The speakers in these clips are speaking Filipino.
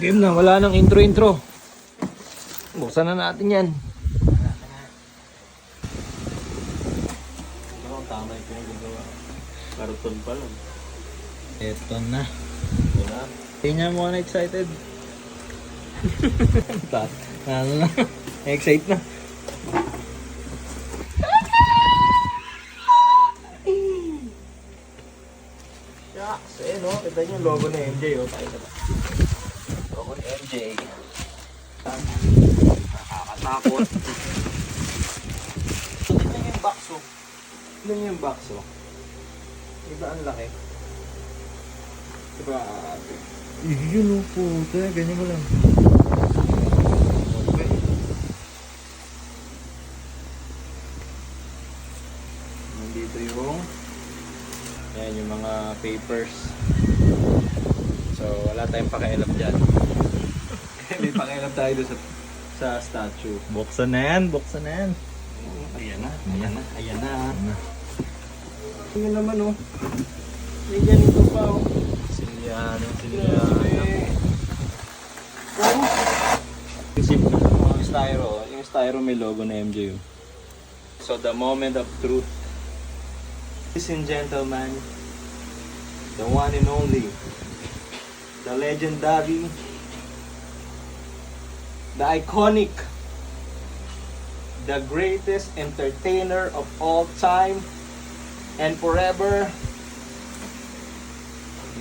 Game na, wala nang intro. Buksan na natin yan. Tama yung pinagagawa. Karton pa lang. Eto na. Wala. Tingnan mo na excited. Ano na? Excite na. Shucks, eh no? Ito yung logo na MJ, oh. Tayo na ba? Logo ni MJ. Nakakatakot. Tignan yung box, oh. Tignan yung box, oh. Diba ang laki? Diba? Yun o po. Kaya ganyan mo lang. Okay. Nandito yung yan yung mga papers. So wala tayong pakialam dyan. May pakialam tayo doon sa statue. Buksan na yan. Buksan na yan. Ayan na, ayan na, ayan na. Ayan naman oh. May ganito pa oh. Silyano. Oh. Yung styro may logo na MJ oh. So the moment of truth. Ladies and gentlemen, the one and only, the legendary, the iconic, the greatest entertainer of all time and forever,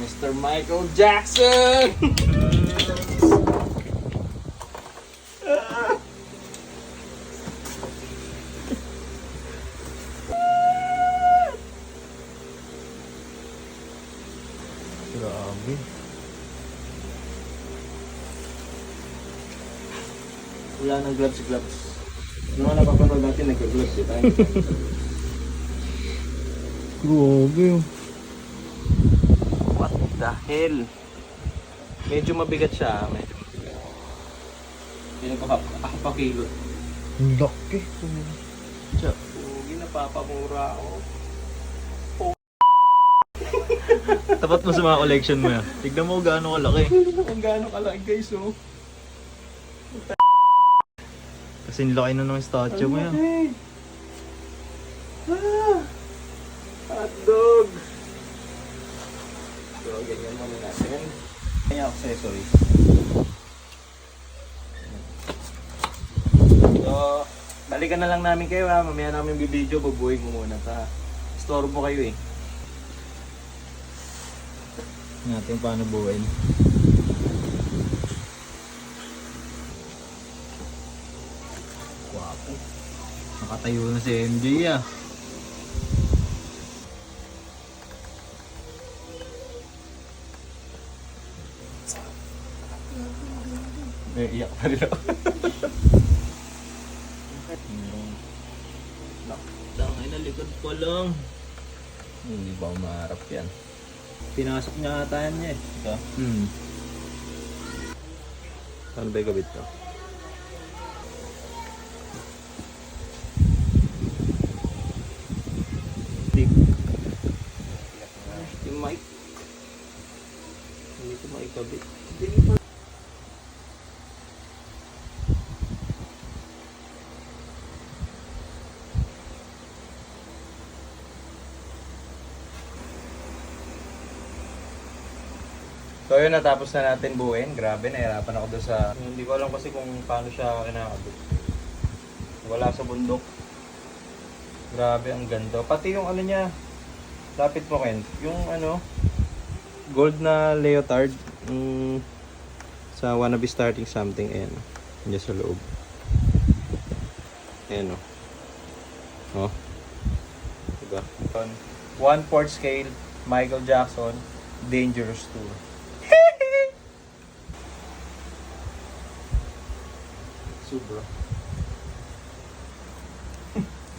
Mr. Michael Jackson! Grabe. Wala nang gloves. Ano nga napapanood natin, nagka-gloves eh tayo. Grabe. What the hell? Medyo mabigat siya. Medyo mabigat. Hindi pa kilo. Ang laki. Pugi, napapamura ako. Tapat mo sa mga collection mo yan. Tignan mo gaano kalaki. Kung gaano kalaki guys oh. Kasi nilaki na ng statue mo yan. Ah! Hotdog! So, ganyan muna natin. Kanya accessories. So, balikan na lang namin kayo ha. Mamaya namin bibideo, bubuhay mo muna ta. Store mo kayo eh. Natin paano buuin. Wapo. Nakatayo na si MJ ah. Iyak pa rin ako. Tangay na likod pa lang. Hindi ba umaharap yan? Pinasok niya ata yan niya eh. Ito? Saan ba yung kabit ko? Yung mic. Hindi ko maikabit. So yun, natapos na natin buuin. Grabe, nahirapan ako doon sa... Hindi ko alam kasi kung paano siya kinakabit. Wala sa bundok. Grabe, ang ganda. Pati yung ano niya, lapit mo Ken, yung ano, gold na leotard. Sa Wanna Be Starting Something, ayan. Diyan sa loob. Ayan o. Oh. Diba? 1/4 scale, Michael Jackson, Dangerous Tour. Sobra.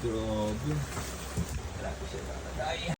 Grabe. Wala ko siya nakadaya.